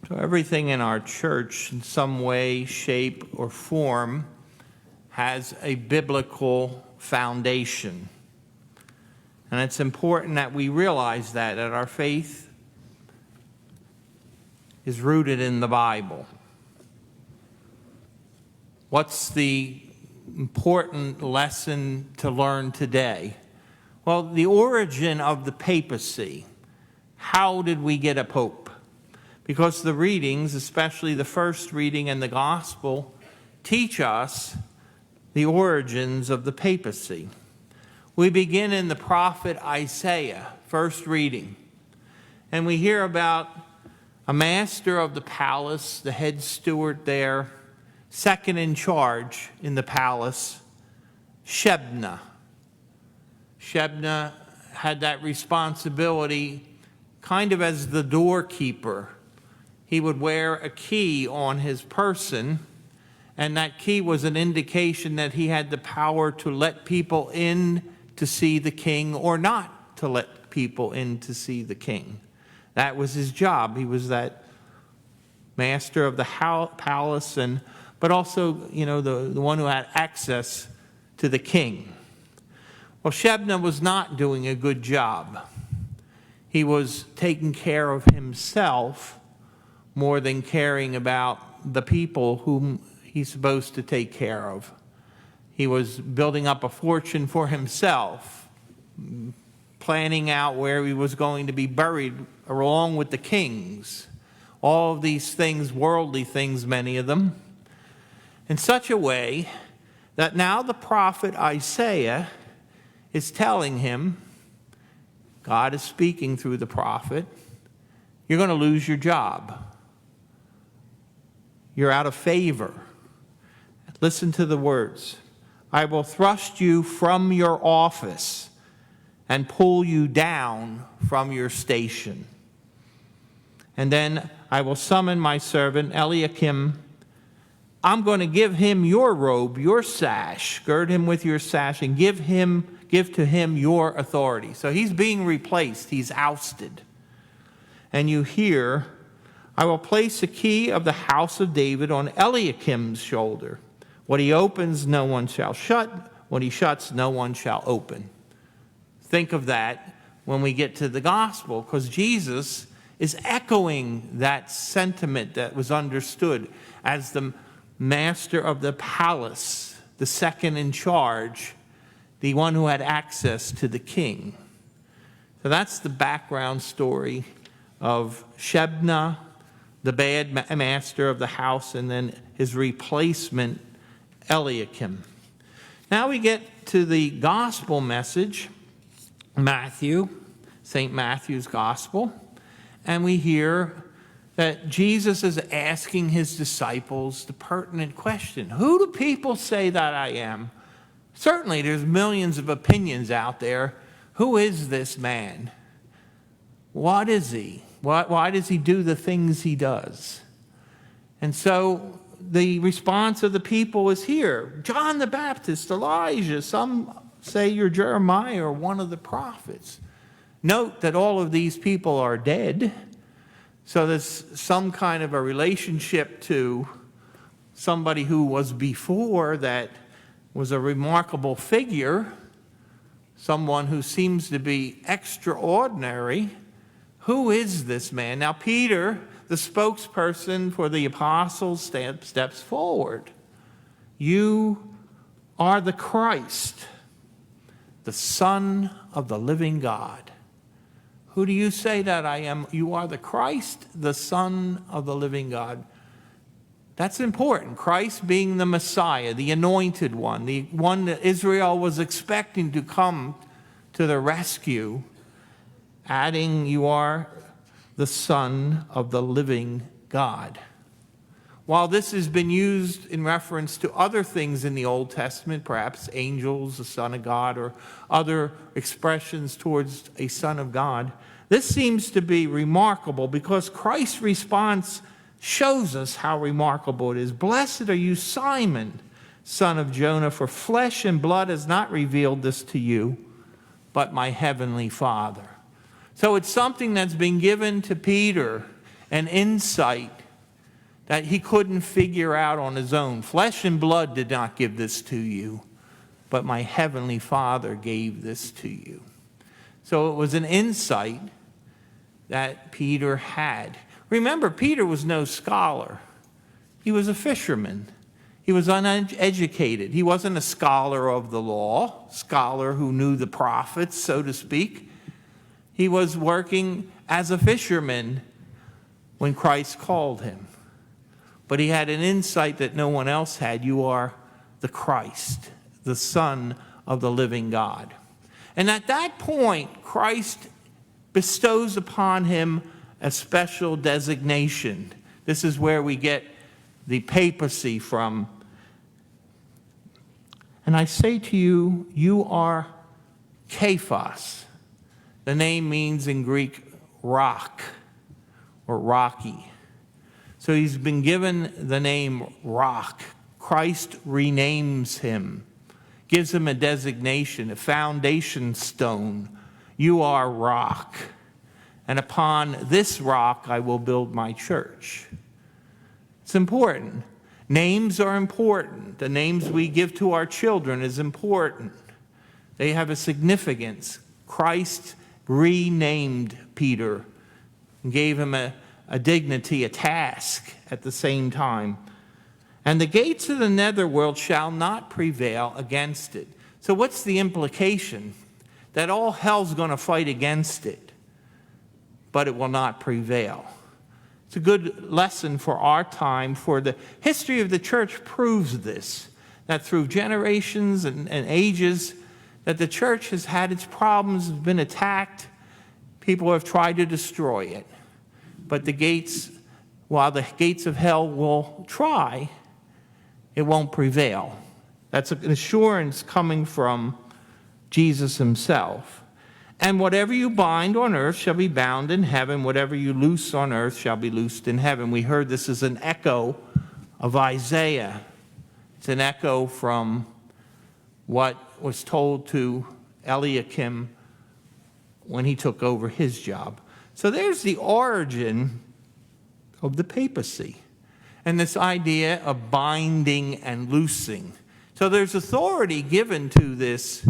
So everything in our church in some way, shape, or form has a biblical foundation. And it's important that we realize that our faith is rooted in the Bible. What's the important lesson to learn today? Well, the origin of the papacy. How did we get a pope? Because the readings, especially the first reading and the gospel, teach us the origins of the papacy. We begin in the prophet Isaiah, first reading, and we hear about a master of the palace, the head steward there, second in charge in the palace, Shebna. Shebna had that responsibility kind of as the doorkeeper. He would wear a key on his person, and that key was an indication that he had the power to let people in to see the king or not to let people in to see the king. That was his job. He was that master of the palace, but also, the one who had access to the king. Well, Shebna was not doing a good job. He was taking care of himself more than caring about the people whom he's supposed to take care of. He was building up a fortune for himself, planning out where he was going to be buried along with the kings. All of these things, worldly things, many of them, in such a way that now the prophet Isaiah is telling him, God is speaking through the prophet, you're going to lose your job. You're out of favor. Listen to the words. I will thrust you from your office and pull you down from your station. And then I will summon my servant Eliakim. I'm going to give him your robe, your sash, gird him with your sash, and give to him your authority. So he's being replaced. He's ousted. And you hear, I will place the key of the house of David on Eliakim's shoulder. What he opens, no one shall shut. What he shuts, no one shall open. Think of that when we get to the gospel, because Jesus is echoing that sentiment that was understood as the master of the palace, the second in charge, the one who had access to the king. So that's the background story of Shebna, the bad master of the house, and then his replacement, Eliakim. Now we get to the gospel message, Matthew, St. Matthew's gospel, and we hear that Jesus is asking his disciples the pertinent question, who do people say that I am? Certainly there's millions of opinions out there. Who is this man? What is he? Why does he do the things he does? And so the response of the people is here. John the Baptist, Elijah, some say you're Jeremiah or one of the prophets. Note that all of these people are dead. So there's some kind of a relationship to somebody who was before that was a remarkable figure, someone who seems to be extraordinary. Who is this man? Now Peter, the spokesperson for the apostles, steps forward. You are the Christ, the Son of the living God. Who do you say that I am? You are the Christ, the Son of the living God. That's important. Christ being the Messiah, the anointed one, the one that Israel was expecting to come to the rescue, adding, you are the Son of the living God. While this has been used in reference to other things in the Old Testament, perhaps angels, the Son of God, or other expressions towards a Son of God, this seems to be remarkable because Christ's response shows us how remarkable it is. Blessed are you, Simon, son of Jonah, for flesh and blood has not revealed this to you, but my heavenly Father. So it's something that's been given to Peter, an insight that he couldn't figure out on his own. Flesh and blood did not give this to you, but my heavenly Father gave this to you. So it was an insight that Peter had. Remember, Peter was no scholar. He was a fisherman. He was uneducated. He wasn't a scholar of the law, scholar who knew the prophets, so to speak. He was working as a fisherman when Christ called him. But he had an insight that no one else had. You are the Christ, the Son of the living God. And at that point, Christ bestows upon him a special designation. This is where we get the papacy from. And I say to you, you are Cephas. The name means in Greek rock or rocky. So he's been given the name rock. Christ renames him, gives him a designation, a foundation stone. You are rock, and upon this rock I will build my church. It's important. Names are important. The names we give to our children is important. They have a significance. Christ renamed Peter and gave him a dignity, a task at the same time. And the gates of the netherworld shall not prevail against it. So what's the implication? That all hell's going to fight against it, but it will not prevail. It's a good lesson for our time, for the history of the church proves this, that through generations and ages, that the church has had its problems, has been attacked. People have tried to destroy it. But the gates, while the gates of hell will try, it won't prevail. That's an assurance coming from Jesus himself. And whatever you bind on earth shall be bound in heaven. Whatever you loose on earth shall be loosed in heaven. We heard this is an echo of Isaiah. It's an echo from what was told to Eliakim when he took over his job. So there's the origin of the papacy and this idea of binding and loosing. So there's authority given to this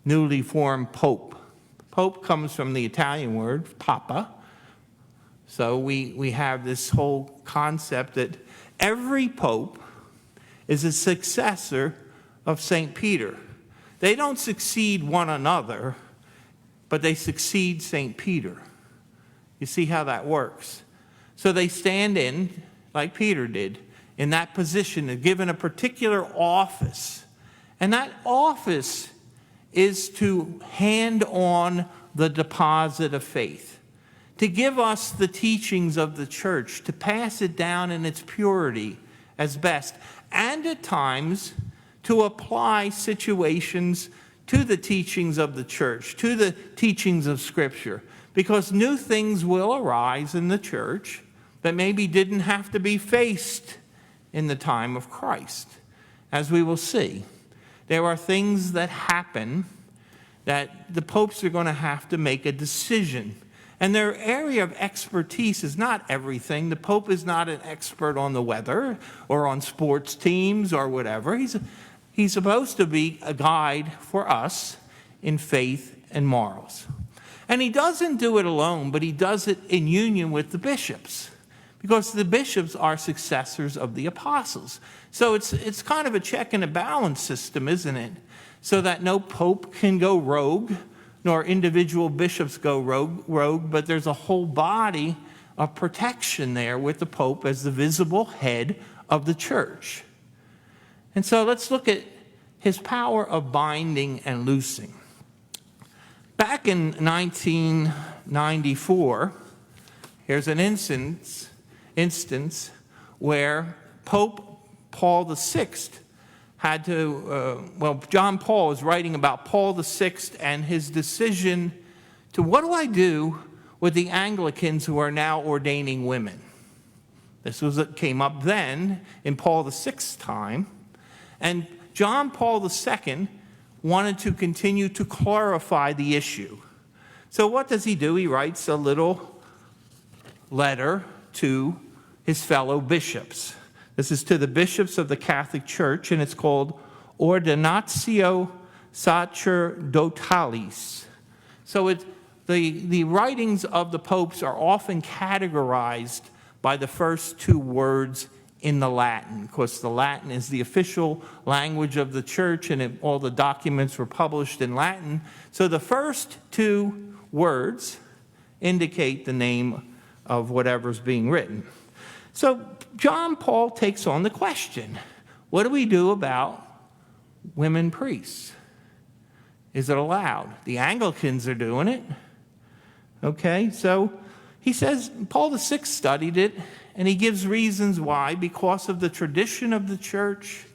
newly formed pope. Pope comes from the Italian word, papa. So we have this whole concept that every pope is a successor of St. Peter. They don't succeed one another, but they succeed St. Peter. You see how that works? So they stand in, like Peter did, in that position, given a particular office. And that office is to hand on the deposit of faith, to give us the teachings of the church, to pass it down in its purity as best, and at times to apply situations to the teachings of the church, to the teachings of Scripture, because new things will arise in the church that maybe didn't have to be faced in the time of Christ. As we will see, there are things that happen that the popes are going to have to make a decision. And their area of expertise is not everything. The Pope is not an expert on the weather or on sports teams or whatever. He's supposed to be a guide for us in faith and morals. And he doesn't do it alone, but he does it in union with the bishops, because the bishops are successors of the apostles. So it's kind of a check and a balance system, isn't it? So that no pope can go rogue, nor individual bishops go rogue, but there's a whole body of protection there with the pope as the visible head of the church. And so let's look at his power of binding and loosing. Back in 1994, here's an instance where Pope Paul VI had to, John Paul was writing about Paul VI and his decision to, what do I do with the Anglicans who are now ordaining women? This came up then in Paul VI's time. And John Paul II wanted to continue to clarify the issue. So what does he do? He writes a little letter to his fellow bishops. This is to the bishops of the Catholic Church, and it's called Ordinatio Sacerdotalis. So the writings of the popes are often categorized by the first two words in the Latin. Of course, the Latin is the official language of the church, and all the documents were published in Latin. So the first two words indicate the name of whatever's being written. So John Paul takes on the question, what do we do about women priests? Is it allowed? The Anglicans are doing it. Okay, so he says Paul VI studied it, and he gives reasons why. Because of the tradition of the church,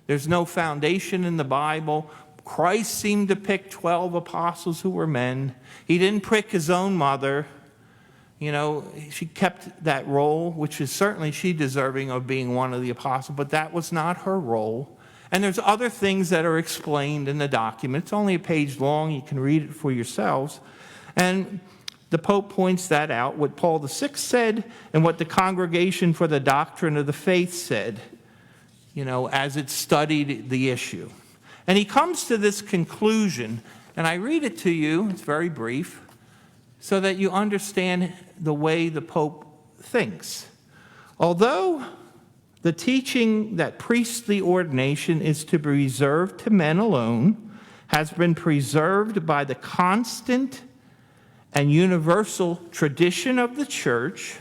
there's no foundation in the Bible. Christ seemed to pick 12 apostles who were men. He didn't pick his own mother. You know, she kept that role, which is certainly she deserving of being one of the apostles, but that was not her role. And there's other things that are explained in the document. It's only a page long. You can read it for yourselves. And the Pope points that out, what Paul VI said and what the Congregation for the Doctrine of the Faith said, you know, as it studied the issue. And he comes to this conclusion, and I read it to you, it's very brief, so that you understand the way the Pope thinks. Although the teaching that priestly ordination is to be reserved to men alone has been preserved by the constant and universal tradition of the church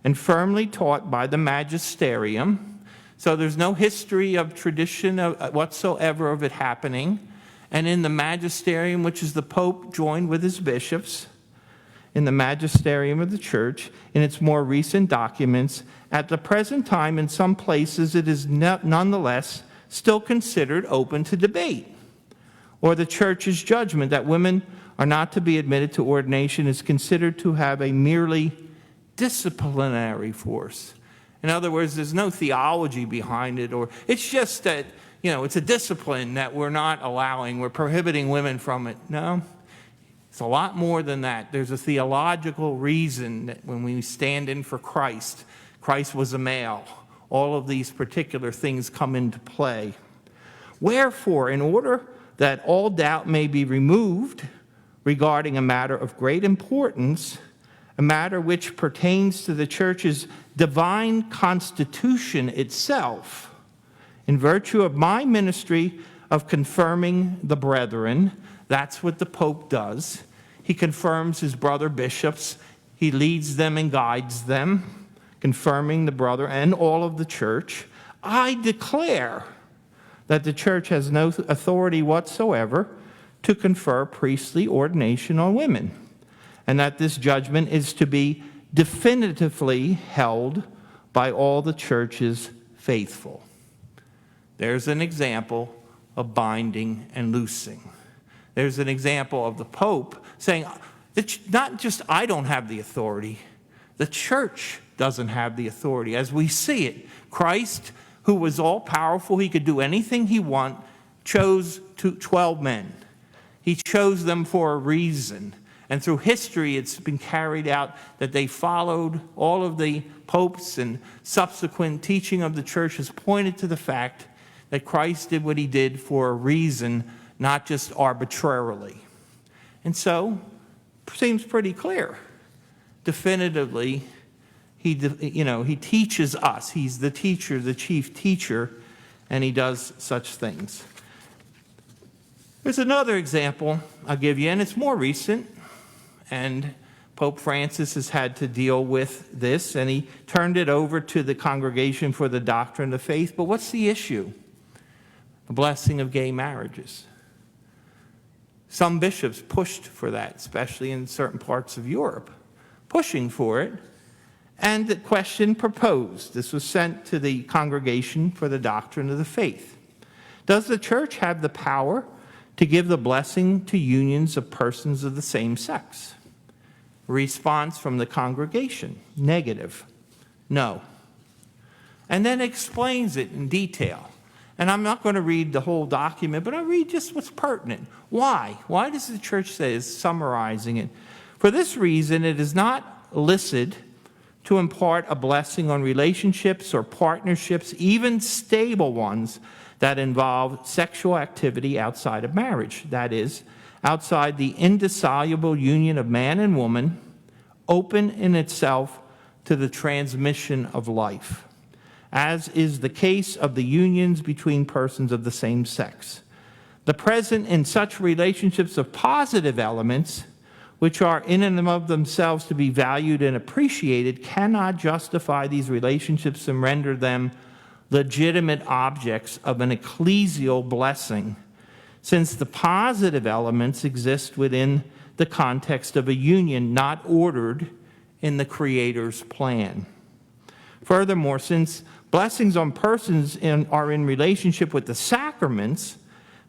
and firmly taught by the magisterium. So there's no history of tradition whatsoever of it happening. And in the magisterium, which is the Pope joined with his bishops, in the magisterium of the church, in its more recent documents, at the present time, in some places, it is nonetheless still considered open to debate. Or the church's judgment that women are not to be admitted to ordination is considered to have a merely disciplinary force. In other words, there's no theology behind it, or it's just that, you know, it's a discipline that we're not allowing, we're prohibiting women from it. No, it's a lot more than that. There's a theological reason that when we stand in for Christ, Christ was a male. All of these particular things come into play. Wherefore, in order that all doubt may be removed regarding a matter of great importance, a matter which pertains to the church's divine constitution itself, in virtue of my ministry of confirming the brethren, that's what the Pope does. He confirms his brother bishops. He leads them and guides them, confirming the brother and all of the church. I declare that the church has no authority whatsoever to confer priestly ordination on women, and that this judgment is to be definitively held by all the church's faithful. There's an example of binding and loosing. There's an example of the Pope saying, not just I don't have the authority, the church doesn't have the authority. As we see it, Christ, who was all-powerful, he could do anything he wanted, chose 12 men. He chose them for a reason. And through history, it's been carried out that they followed all of the popes, and subsequent teaching of the church has pointed to the fact that Christ did what he did for a reason, not just arbitrarily. And so, it seems pretty clear. Definitively, he teaches us. He's the teacher, the chief teacher, and he does such things. There's another example I'll give you, and it's more recent, and Pope Francis has had to deal with this, and he turned it over to the Congregation for the Doctrine of Faith. But what's the issue? The blessing of gay marriages. Some bishops pushed for that, especially in certain parts of Europe, pushing for it. And the question proposed, this was sent to the Congregation for the Doctrine of the Faith. Does the church have the power to give the blessing to unions of persons of the same sex? Response from the congregation, negative, no. And then explains it in detail. And I'm not going to read the whole document, but I'll read just what's pertinent. Why? Why does the church say, is summarizing it? For this reason, it is not licit to impart a blessing on relationships or partnerships, even stable ones, that involve sexual activity outside of marriage. That is, outside the indissoluble union of man and woman, open in itself to the transmission of life, as is the case of the unions between persons of the same sex. The present in such relationships of positive elements, which are in and of themselves to be valued and appreciated, cannot justify these relationships and render them legitimate objects of an ecclesial blessing, since the positive elements exist within the context of a union not ordered in the Creator's plan. Furthermore, since blessings on persons are in relationship with the sacraments,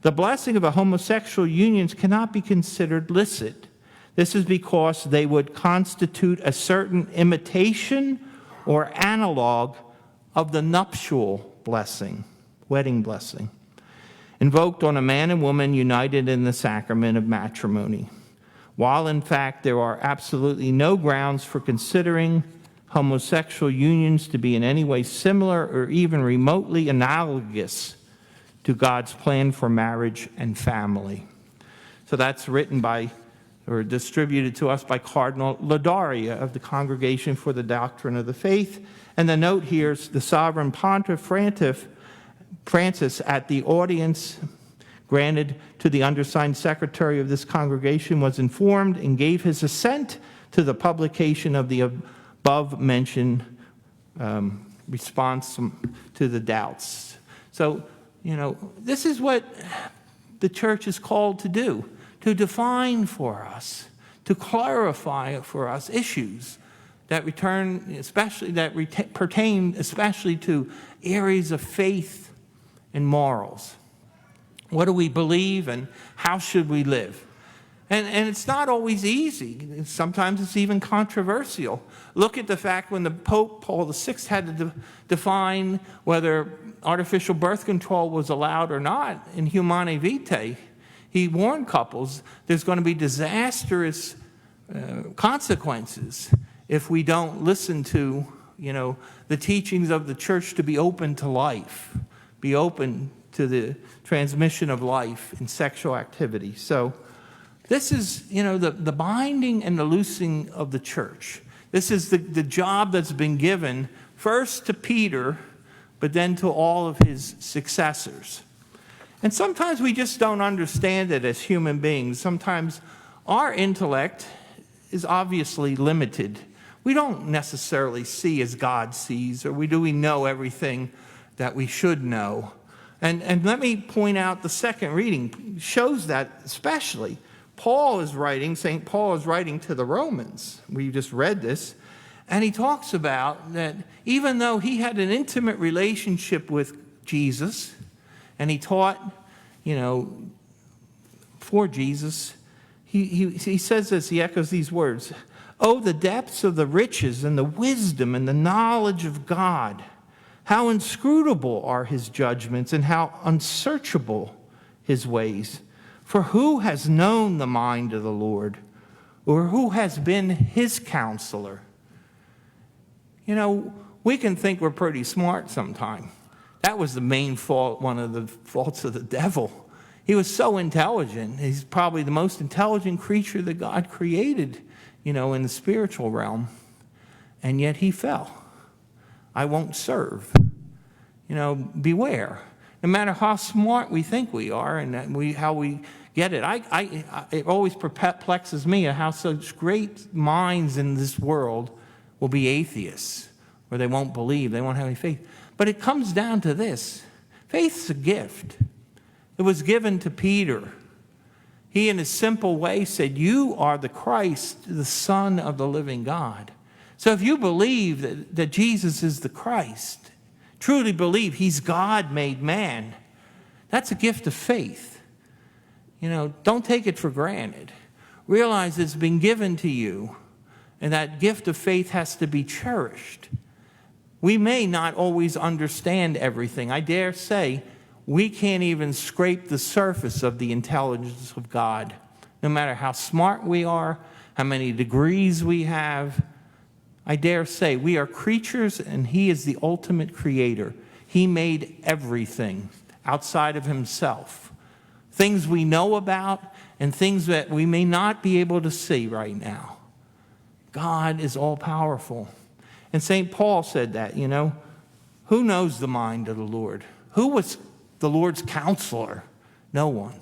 the blessing of a homosexual union cannot be considered licit. This is because they would constitute a certain imitation or analog of the nuptial blessing, wedding blessing, invoked on a man and woman united in the sacrament of matrimony, while in fact there are absolutely no grounds for considering homosexual unions to be in any way similar or even remotely analogous to God's plan for marriage and family. So that's written by, or distributed to us by Cardinal Ladaria of the Congregation for the Doctrine of the Faith. And the note here is the Sovereign Pontiff Francis, at the audience granted to the undersigned secretary of this congregation, was informed and gave his assent to the publication of the above-mentioned response to the doubts. So, this is what the church is called to do, to define for us, to clarify for us issues that pertain especially to areas of faith and morals. What do we believe and how should we live? And it's not always easy. Sometimes it's even controversial. Look at the fact when the Pope Paul VI had to define whether artificial birth control was allowed or not in Humanae Vitae. He warned couples there's going to be disastrous consequences if we don't listen to, the teachings of the church to be open to life, be open to the transmission of life in sexual activity. So this is, the binding and the loosing of the church. This is the job that's been given first to Peter, but then to all of his successors. And sometimes we just don't understand it as human beings. Sometimes our intellect is obviously limited. We don't necessarily see as God sees, or we know everything that we should know. And let me point out the second reading shows that especially. St. Paul is writing to the Romans. We just read this. And he talks about that even though he had an intimate relationship with Jesus, and he taught, for Jesus, he says this, he echoes these words, "Oh, the depths of the riches and the wisdom and the knowledge of God! How inscrutable are his judgments and how unsearchable his ways! For who has known the mind of the Lord, or who has been his counselor?" We can think we're pretty smart sometimes. That was the main fault, one of the faults of the devil. He was so intelligent. He's probably the most intelligent creature that God created, in the spiritual realm. And yet he fell. I won't serve. Beware. No matter how smart we think we are and how we get it. It always perplexes me how such great minds in this world will be atheists, or they won't believe, they won't have any faith. But it comes down to this. Faith's a gift. It was given to Peter. He, in a simple way, said, "You are the Christ, the Son of the living God." So if you believe that Jesus is the Christ, truly believe he's God made man, that's a gift of faith. Don't take it for granted. Realize it's been given to you, and that gift of faith has to be cherished. We may not always understand everything. I dare say we can't even scrape the surface of the intelligence of God. No matter how smart we are, how many degrees we have, I dare say we are creatures and he is the ultimate creator. He made everything outside of himself. Things we know about and things that we may not be able to see right now. God is all powerful. And St. Paul said that, who knows the mind of the Lord? Who was the Lord's counselor? No one.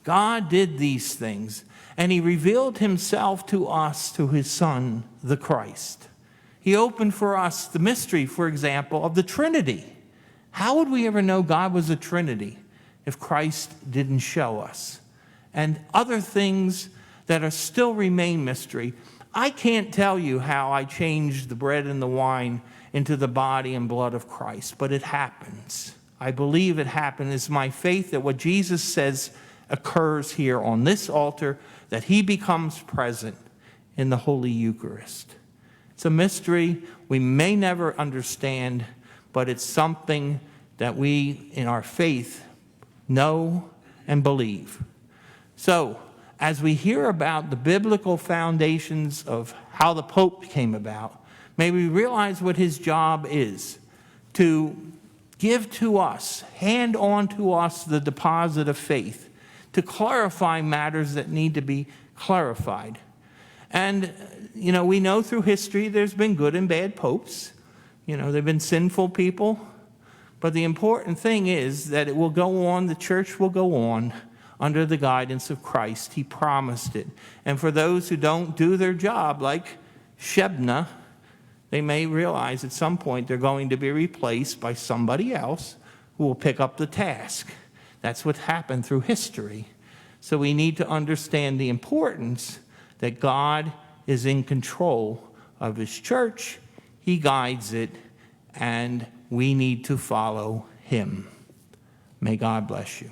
God did these things, and he revealed himself to us through his Son, the Christ. He opened for us the mystery, for example, of the Trinity. How would we ever know God was a Trinity if Christ didn't show us? And other things that are still remain mystery. I can't tell you how I changed the bread and the wine into the body and blood of Christ, but it happens. I believe it happened. It's my faith that what Jesus says occurs here on this altar, that he becomes present in the Holy Eucharist. It's a mystery we may never understand, but it's something that we, in our faith, know and believe. So, as we hear about the biblical foundations of how the Pope came about, may we realize what his job is, to give to us, hand on to us the deposit of faith, to clarify matters that need to be clarified. And, we know through history there's been good and bad popes. There have been sinful people. But the important thing is that it will go on, the church will go on under the guidance of Christ. He promised it. And for those who don't do their job, like Shebna, they may realize at some point they're going to be replaced by somebody else who will pick up the task. That's what happened through history. So we need to understand the importance that God is in control of his church. He guides it, and we need to follow him. May God bless you.